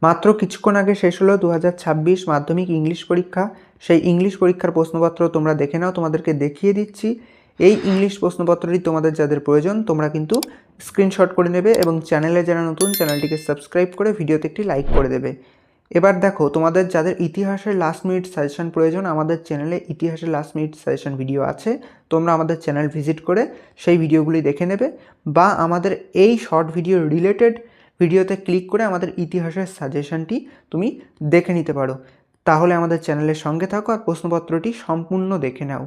মাত্র কিছুক্ষণ আগে শেষ হলো 2026 মাধ্যমিক ইংলিশ পরীক্ষা। সেই ইংলিশ পরীক্ষার প্রশ্নপত্র তোমরা দেখে নাও, তোমাদেরকে দেখিয়ে দিচ্ছি। এই ইংলিশ প্রশ্নপত্রটি তোমাদের যাদের প্রয়োজন তোমরা কিন্তু স্ক্রিনশট করে নেবে এবং চ্যানেলে যারা নতুন চ্যানেলটিকে সাবস্ক্রাইব করে ভিডিওতে একটি লাইক করে দেবে। এবার দেখো, তোমাদের যাদের ইতিহাসের লাস্ট মিনিট সাজেশন প্রয়োজন, আমাদের চ্যানেলে ইতিহাসের লাস্ট মিনিট সাজেশন ভিডিও আছে, তোমরা আমাদের চ্যানেল ভিজিট করে সেই ভিডিওগুলি দেখে নেবে, বা আমাদের এই শর্ট ভিডিও রিলেটেড ভিডিওতে ক্লিক করে আমাদের ইতিহাসের সাজেশনটি তুমি দেখে নিতে পারো। তাহলে আমাদের চ্যানেলের সঙ্গে থাকো আর প্রশ্নপত্রটি সম্পূর্ণ দেখে নাও।